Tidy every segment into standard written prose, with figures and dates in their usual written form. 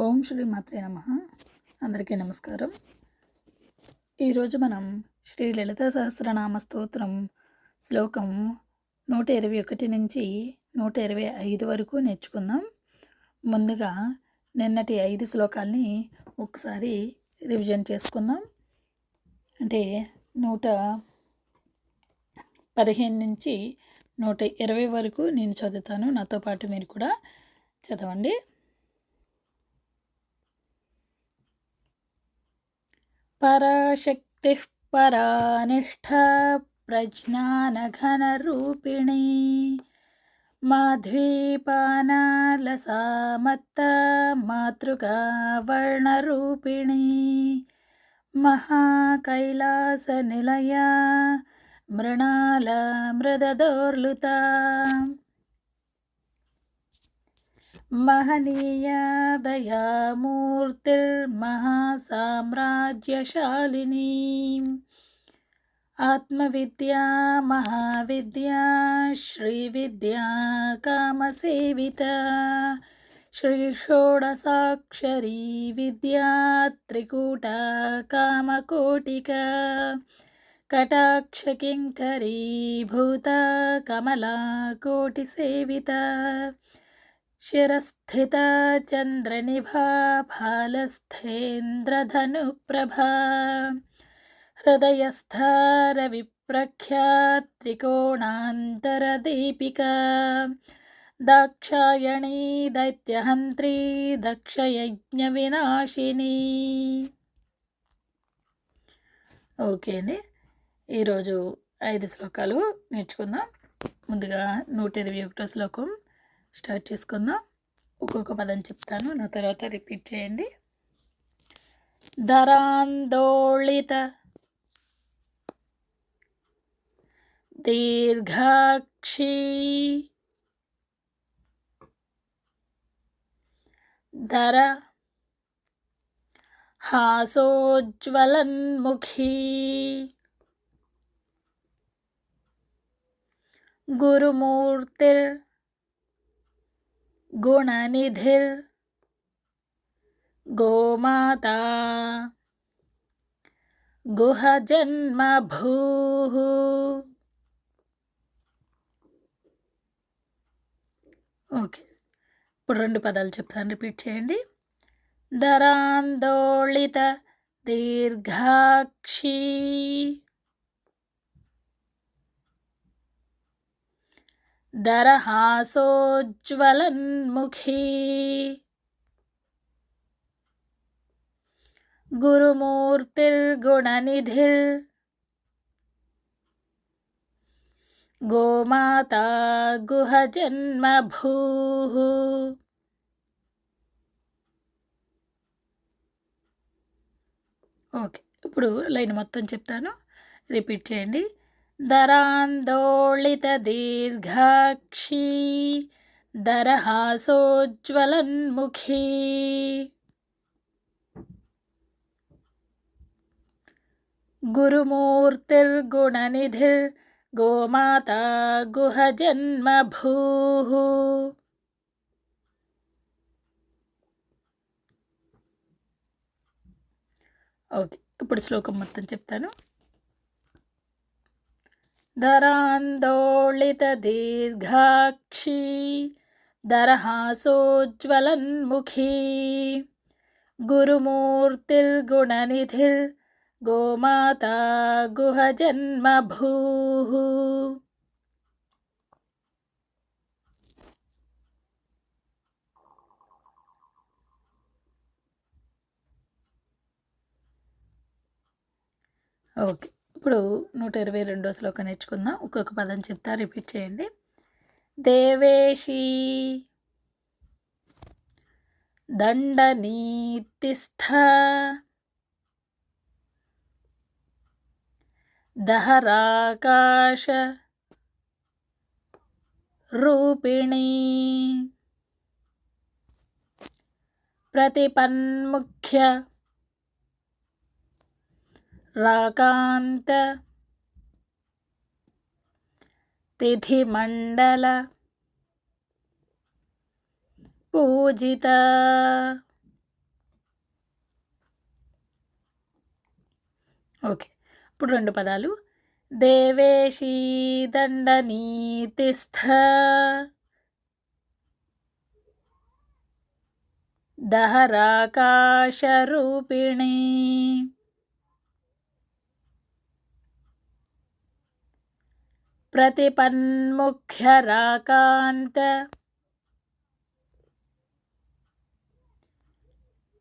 ఓం శ్రీ మాత్రే నమః. అందరికీ నమస్కారం. ఈరోజు మనం శ్రీ లలితా సహస్రనామ స్తోత్రం శ్లోకం 121 నుంచి 125 వరకు నేర్చుకుందాం. ముందుగా నిన్నటి 5 శ్లోకాల్ని ఒకసారి రివిజన్ చేసుకుందాం. అంటే 115 నుంచి 120 వరకు నేను చదువుతాను. నాతో పాటు మీరు కూడా చదవండి. పరాశక్తిః పరానిష్ఠా ప్రజ్ఞానఘనరూపిణీ మాధ్వీపానాలసామత్తా మాతృకా వర్ణరూపిణీ మహాకైలాసనిలయా మృణాల మృదదోర్లుతా महनीया दयामूर्तिर्महासाम्राज्यशालिनी आत्मविद्या महाविद्या श्रीविद्या कामसेविता श्रीषोडशाक्षरी विद्या त्रिकूटा कामकोटिका कटाक्षकिङ्करी भूता कमला कोटिसेविता शिरस्थिता चन्द्रनिभा फालस्थेन्द्रधनुप्रभा हृदयस्था रविप्रख्या त्रिकोणान्तरदीपिका दाक्षायणी दैत्यहन्त्री दक्षयज्ञविनाशिनी. ఓకే అండి, ఈరోజు 5 శ్లోకాలు నేర్చుకుందాం. ముందుగా 121 శ్లోకం స్టార్ట్ చేసుకుందాం. ఒక్కొక్క పదం చెప్తాను, నా తర్వాత రిపీట్ చేయండి. ధరాందోళిత దీర్ఘాక్షి ధర హాసోజ్వలన్ముఖీ గురుమూర్తిర్ గుణనిధిర్ గోమాతా గుహజన్మభూః. ఓకే, ఇప్పుడు 2 పదాలు చెప్తాను, రిపీట్ చేయండి. ధరాందోళిత దీర్ఘాక్షి దరహాసోజ్వలన్ముఖీ గురుమూర్తిర్గుణనిధిర్ గోమాతా గుహజన్మభూః. ఓకే, ఇప్పుడు లైన్ మొత్తం చెప్తాను, రిపీట్ చేయండి. ధరాందోళిత దీర్ఘాక్షి దరహాసోజ్వలన్ముఖీ గురుమూర్తిర్గుణనిధిర్ గోమాతా గుహజన్మభూః. ఓకే, ఇప్పుడు శ్లోకం మొత్తం చెప్తాను. ధరాందోళిత దీర్ఘాక్షి దరహాసోజ్వలన్ముఖీ గురుమూర్తిర్గుణనిధిర్ గోమాతా గుహజన్మభూః. ఓకే, ఇప్పుడు 122 శ్లోకం నేర్చుకుందాం. ఒక్కొక్క పదం చెప్తా, రిపీట్ చేయండి. దేవేశీ దండనీతిస్థా దహరాకాశ రూపిణీ ప్రతిపన్ముఖ్య రాకాంత తిథిమండల పూజిత ఓకే. ఇప్పుడు 2 పదాలు. దేవేశీ దండనీతిస్థ దహరాకాశరూపిణీ ప్రతిపన్ముఖ్యరాకాంత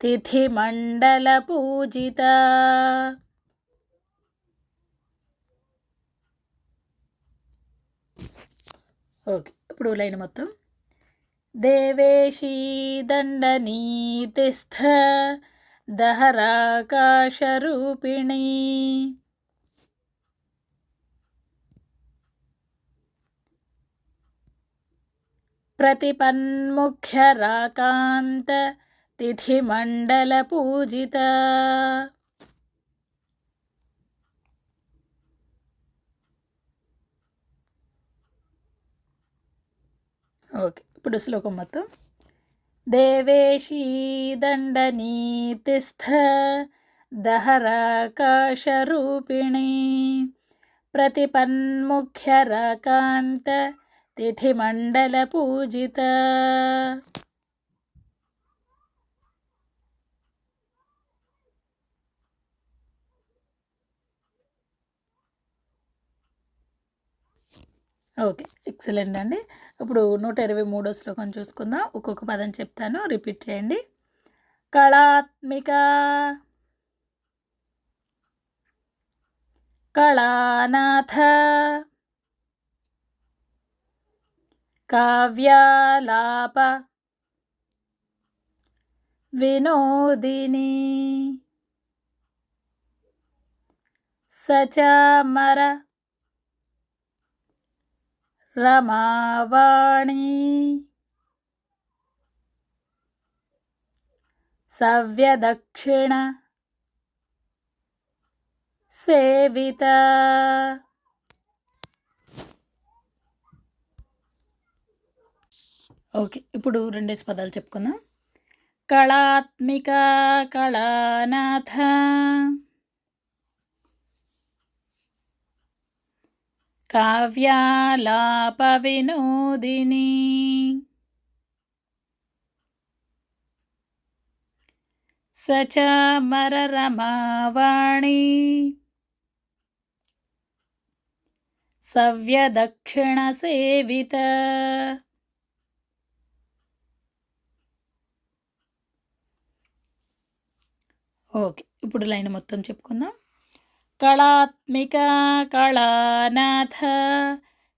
తిథిమండలపూజిత. ఓకే. ఇప్పుడు లైన్ మొత్తం. దేవేశీ దండనీతిస్థ దహరాకాశరూపిణీ ప్రతిపన్ముఖ్యరాకాంత తిథిమండలపూజిత. ఓకే. ఇప్పుడు శ్లోకం మొత్తం. దేవేశీ దండనీతిస్థ దహరాకాశరూపిణీ ప్రతిపన్ముఖ్యరాకాంత తిథిమండలపూజిత. ఓకే. ఎక్సలెంట్ అండి. ఇప్పుడు 123వ శ్లోకం చూసుకుందాం. ఒక్కొక్క పదం చెప్తాను, రిపీట్ చేయండి. కళాత్మిక కళానాథ కావ్యాలాప వినోదిని సచామర రమావాణి సవ్యదక్షిణ సేవిత. ఓకే. ఇప్పుడు 2 పదాలు చెప్పుకుందాం. కళాత్మిక కళానాథ కావ్యాలాప వినోదిని సచామర రమావాణి సవ్యదక్షిణ సేవిత. ఓకే. ఇప్పుడు లైన్ మొత్తం చెప్పుకుందాం. కళాత్మిక కళానాథ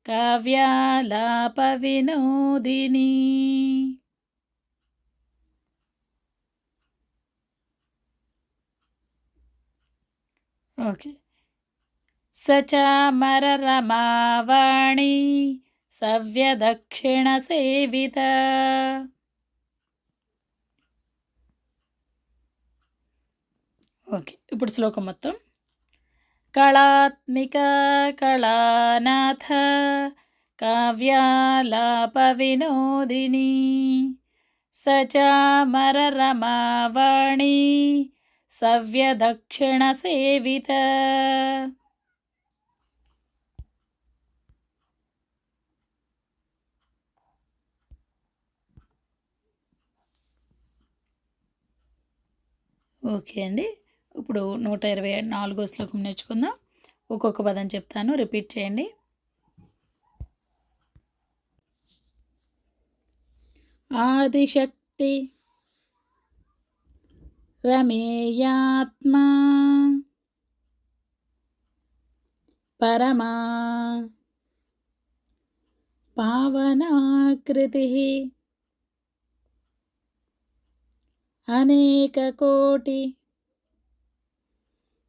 కావ్యాలాప వినోదిని ఓకే. సచామర రమావాణి సవ్యదక్షిణ సేవిత. ఓకే. ఇప్పుడు శ్లోకం మొత్తం. కళాత్మిక కళానాథ కావ్యాలాప వినోదిని సచామర రమావాణి సవ్యదక్షిణ సేవిత. ఓకే అండి. ఇప్పుడు 124వ శ్లోకం నేర్చుకుందాం. ఒక్కొక్క పదం చెప్తాను, రిపీట్ చేయండి. ఆదిశక్తి రమేయాత్మా పరమా పావనాకృతి అనేకకోటి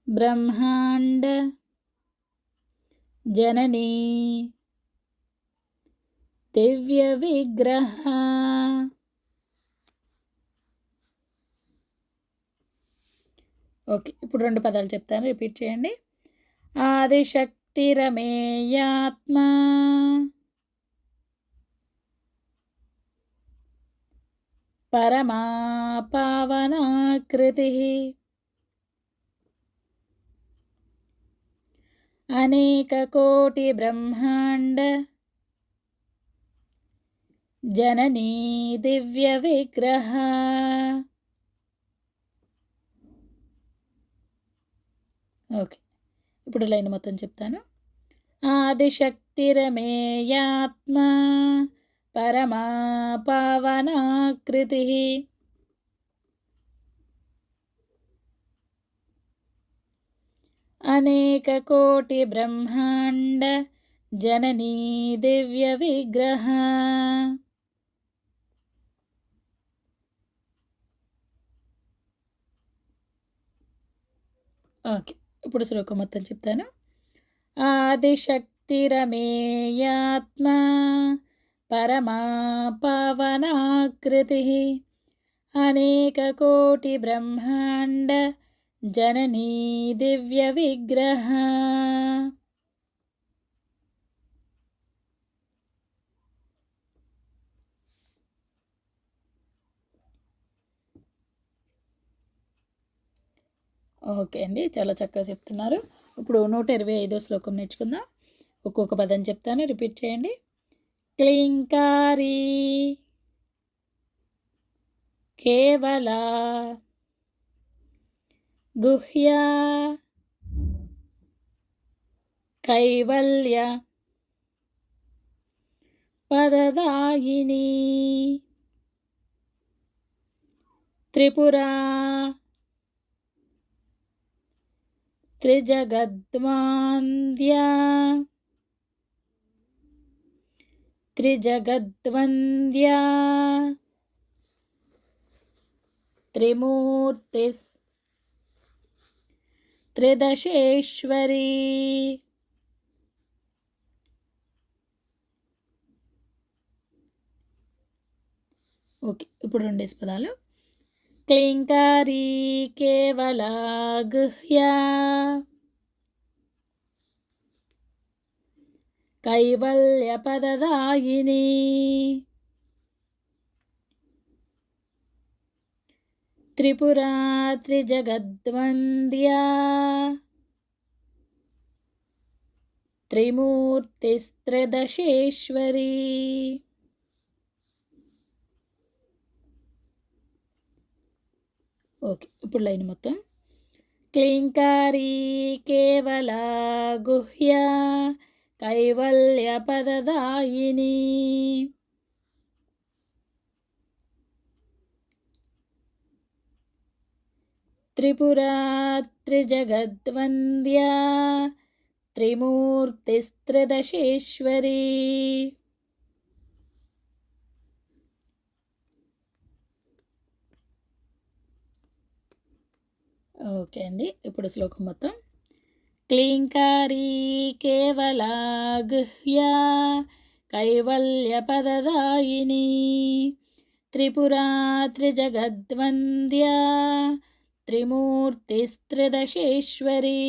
బ్రహ్మాండ జననీ దివ్య విగ్రహ. ఓకే. ఇప్పుడు 2 పదాలు చెప్తాను, రిపీట్ చేయండి. ఆదిశక్తి రమేయాత్మా పరమా పావనాకృతి अनेककोटिब्रह्माण्ड जननी दिव्यविग्रह। ఓకే, ఇప్పుడు లైన్ మొత్తం చెప్తాను. ఆదిశక్తిరమేయాత్మ పరమా పావనాకృతి అనేకకోటిబ్రహ్మాండ जननी दिव्यविग्रह। ఓకే, ఇప్పుడు శ్లోకం మొత్తం చెప్తాను. ఆదిశక్తిరమేయాత్మ పరమా పావనాకృతి అనేకకోటిబ్రహ్మాండ जननी दिव्यविग्रह। ఓకే అండి, చాలా చక్కగా చెప్తున్నారు. ఇప్పుడు 125వ శ్లోకం నేర్చుకుందాం. ఒక్కొక్క పదం చెప్తాను, రిపీట్ చేయండి. క్లింకారీ కేవల గుహ్య కైవల్య పదదాయిని త్రిపురా త్రిజగద్వంద్యా త్రిమూర్తిస్ త్రిదశేశ్వరీ ఓకే, ఇప్పుడు 2 పదాలు. క్లింకారీ కేవల గుహ్య కైవల్య పదదాయిని త్రిపురా త్రిజగద్వంద్యా త్రిమూర్తిస్త్రిదశేశ్వరీ. ఓకే, ఇప్పుడు లైన్ మొత్తం. క్లింకారీ కేవల గుహ్య కైవల్య పదదాయిని త్రిపురా త్రిజగద్వంద్యా త్రిమూర్తిస్త్రిదశేశ్వరీ. ఓకే అండి, ఇప్పుడు శ్లోకం మొత్తం. క్లింకారీ కేవల గుహ్య కైవల్య పదదాయిని త్రిపురా త్రిజగద్వంద్యా త్రిమూర్తిస్త్రిదశేశ్వరీ.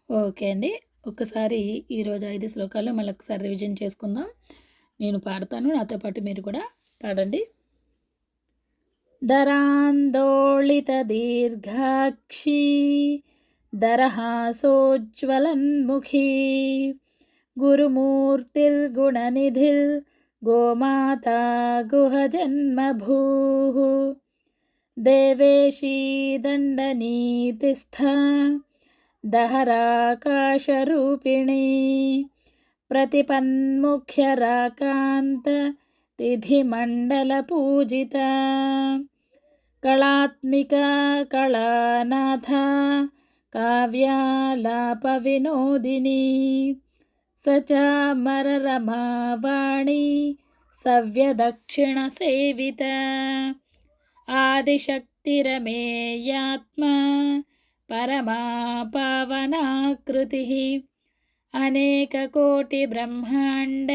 ఓకే అండి, ఒక్కసారి ఈరోజు 5 శ్లోకాలు మళ్ళీ ఒకసారి రివిజన్ చేసుకుందాం. నేను పాడతాను, నాతో పాటు మీరు కూడా పాడండి. దరాందోళిత దీర్ఘాక్షి దరహాసోజ్వలన్ముఖీ గురుమూర్తిర్గుణనిధిర్ గోమాతా గుహజన్మభూః దేవేశీ దండనీతిస్థ దహరాకాశరూపిణీ ప్రతిపన్ముఖ్యరాకాంత తిథిమండలపూజిత కళాత్మికా కళానాథ కావ్యాలాపవినోదిని సచామరరమావాణి సవ్యదక్షిణసేవిత ఆదిశక్తిరమేయాత్మ పరమా పావనాకృతి అనేకకోటిబ్రహ్మాండ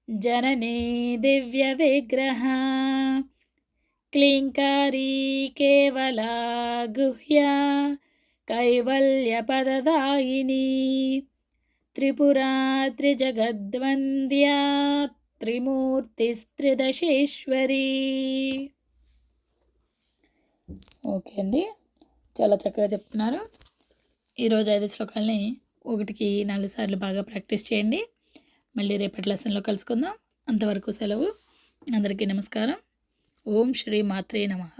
जननी दिव्यविग्रह क्लींकारी केवला गुह्या कैवल्यपददायिनी త్రిపురా త్రిజగద్వంద్యా త్రిమూర్తిస్త్రిదశేశ్వరి. ఓకే అండి, చాలా చక్కగా చెప్తున్నారు. ఈరోజు 5 శ్లోకాలని 1కి 4 సార్లు బాగా ప్రాక్టీస్ చేయండి. మళ్ళీ రేపటి లెసన్లో కలుసుకుందాం. అంతవరకు సెలవు. అందరికీ నమస్కారం. ఓం శ్రీ మాత్రే నమః.